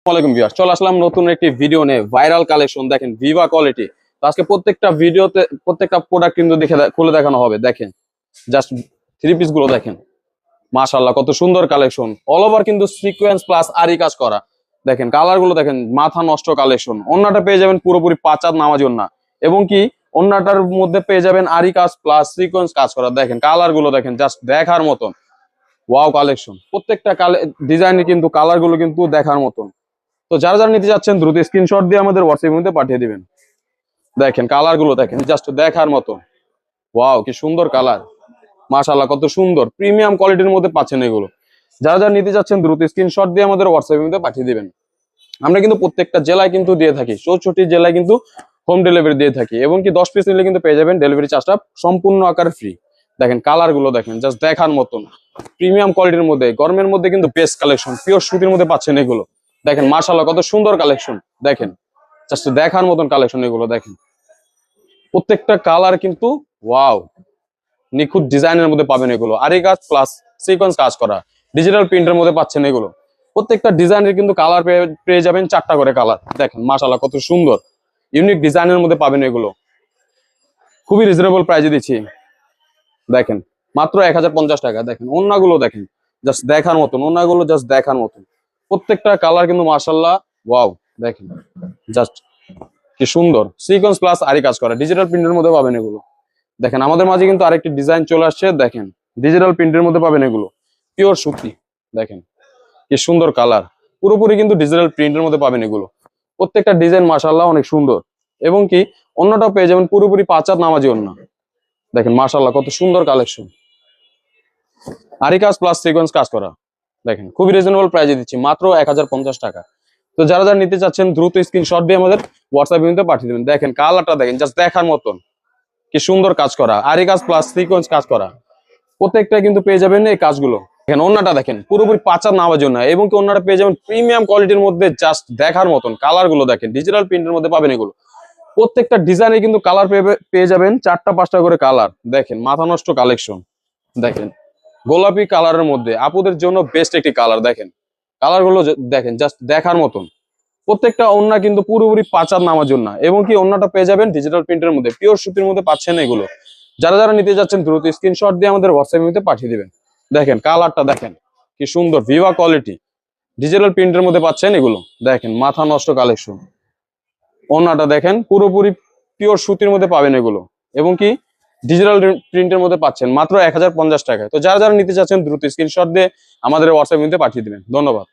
ওয়ালাইকুম ভিউয়ার্স, চলে আসলাম নতুন একটি ভিডিও নিয়ে। ভাইরাল কালেকশন দেখেন, ভিভা কোয়ালিটি। তো আজকে প্রত্যেকটা ভিডিওতে প্রত্যেকটা প্রোডাক্ট কিন্তু খুলে দেখানো হবে। দেখেন জাস্ট থ্রি পিস গুলো দেখেন, মাশাআল্লাহ কত সুন্দর কালেকশন। অল ওভার কিন্তু সিকোয়েন্স প্লাস আরি কাজ করা। দেখেন কালার গুলো দেখেন, মাথা নষ্ট কালেকশন। ওন্নাটা পেয়ে যাবেন পুরোপুরি 5 হাত নামাজি ওন্না, এবং কি ওন্নাটার মধ্যে পেয়ে যাবেন আরি কাজ প্লাস সিকোয়েন্স কাজ করা। দেখেন কালার গুলো দেখেন, জাস্ট দেখার মতন। ওয়াও কালেকশন, প্রত্যেকটা ডিজাইনে কিন্তু কালার গুলো কিন্তু দেখার মতন। তো যারা যারা নিতে যাচ্ছেন দ্রুত স্ক্রিনশট দিয়ে আমাদের হোয়াটসঅ্যাপের মধ্যে পাঠিয়ে দিবেন। দেখেন কালার গুলো দেখেন, জাস্ট দেখার মতো। ওয়াও কি সুন্দর কালার, মাশাআল্লাহ কত সুন্দর প্রিমিয়াম কোয়ালিটির মধ্যে পাচ্ছেন এগুলো। যারা যারা নিতে যাচ্ছেন দ্রুত স্ক্রিনশট দিয়ে আমাদের হোয়াটসঅ্যাপের মধ্যে পাঠিয়ে দিবেন। আমরা কিন্তু প্রত্যেকটা জেলায় কিন্তু দিয়ে থাকি, 64 জেলায় কিন্তু হোম ডেলিভারি দিয়ে থাকি, এবং কি 10 পিস নিলে কিন্তু পেয়ে যাবেন ডেলিভারি চার্জটা সম্পূর্ণ আকারে ফ্রি। দেখেন কালার গুলো দেখেন, জাস্ট দেখার মতন প্রিমিয়াম কোয়ালিটির মধ্যে, গরমের মধ্যে কিন্তু বেস্ট কালেকশন, পিওর সুতির মধ্যে পাচ্ছেন এগুলো। দেখেন মাশাআল্লাহ কত সুন্দর কালেকশন, দেখেন জাস্ট দেখার মতন কালেকশন এগুলো। দেখেন প্রত্যেকটা কালার কিন্তু ওয়াও, নিখুঁত ডিজাইনের মধ্যে পাবেন এগুলো। আরি কাজ প্লাস সিকোয়েন্স কাজ করা, ডিজিটাল প্রিন্টের মধ্যে পাচ্ছেন এগুলো। প্রত্যেকটা ডিজাইনের কিন্তু কালার পেয়ে যাবেন 4টা করে কালার। দেখেন মাশাআল্লাহ কত সুন্দর ইউনিক ডিজাইনের মধ্যে পাবেন এগুলো। খুবই রিজনেবল প্রাইসে দিচ্ছি। দেখেন মাত্র 1050 টাকা। দেখেন ওন্নাগুলো দেখেন, জাস্ট দেখার মতন। ওন্নাগুলো জাস্ট দেখার মতন, প্রত্যেকটা কালার কিন্তু মাশাআল্লাহ ওয়াও। দেখেন জাস্ট কি সুন্দর সিকোয়েন্স প্লাস আরি কাজ করা, ডিজিটাল প্রিন্টের মধ্যে পাবেন এগুলো। দেখেন আমাদের মাঝে কিন্তু আরেকটি ডিজাইন চলে আসছে। দেখেন ডিজিটাল প্রিন্টের মধ্যে পাবেন এগুলো, পিওর সুতি। দেখেন কি সুন্দর কালার, পুরোপুরি কিন্তু ডিজিটাল প্রিন্টের মধ্যে পাবেন এগুলো। প্রত্যেকটা ডিজাইন মাশাআল্লাহ অনেক সুন্দর, এবং কি অন্যটাও পেয়ে যাবেন পুরোপুরি 5 হাত নামাজি ওন্না। দেখেন মাশাআল্লাহ কত সুন্দর কালেকশন, আরি কাজ প্লাস সিকোয়েন্স কাজ করা। দেখেন খুবই রিজনেবল প্রাইসে দিচ্ছি, মাত্র 1050 টাকা। তো যারা যারা নিতে চাচ্ছেন দ্রুত স্ক্রিনশট দিয়ে আমাদের হোয়াটসঅ্যাপে কিন্তু পাঠিয়ে দেবেন। দেখেন কালারটা দেখেন, জাস্ট দেখার মতন কি সুন্দর কাজ করা, আরি কাজ প্লাস সিকোয়েন্স কাজ করা। প্রত্যেকটা কিন্তু পেয়ে যাবেন এই কাজগুলো। দেখেন ওন্নাটা দেখেন পুরোপুরি 5 হাত নামার জন্য, এবং কি ওন্নাটা পেয়ে যাবেন প্রিমিয়াম কোয়ালিটির মধ্যে, জাস্ট দেখার মতন। কালার গুলো দেখেন, ডিজিটাল প্রিন্টের মধ্যে পাবেন এগুলো। প্রত্যেকটা ডিজাইনে কিন্তু কালার পেয়ে যাবেন 4টা 5টা করে কালার। দেখেন মাথা নষ্ট কালেকশন। দেখেন গোলাপি কালারের মধ্যে আপুদের জন্য বেস্ট একটি কালার। দেখেন কালার গুলো দেখেন, জাস্ট দেখার মতন। প্রত্যেকটা ওন্না কিন্তু পুরোপুরি 5 হাত নামার জন্য, এবং কি ওন্নাটা পেয়ে যাবেন ডিজিটাল প্রিন্টের মধ্যে, পিওর সুতির মধ্যে পাচ্ছেন এগুলো। যারা যারা নিতে যাচ্ছেন দ্রুত স্ক্রিনশট দিয়ে আমাদের হোয়াটসঅ্যাপের মধ্যে পাঠিয়ে দিবেন। দেখেন কালারটা দেখেন কি সুন্দর, ভিভা কোয়ালিটি, ডিজিটাল প্রিন্টের মধ্যে পাচ্ছেন এগুলো। দেখেন মাথা নষ্ট কালেকশন। ওন্নাটা দেখেন পুরোপুরি পিওর সুতির মধ্যে পাবেন এগুলো, এবং কি ডিজিটাল প্রিন্টের মধ্যে পাচ্ছেন মাত্র 1050 টাকায়। তো যারা যারা নিতে চাচ্ছেন দ্রুত স্ক্রিনশট দিয়ে আমাদের হোয়াটসঅ্যাপে পাঠিয়ে দিবেন। ধন্যবাদ।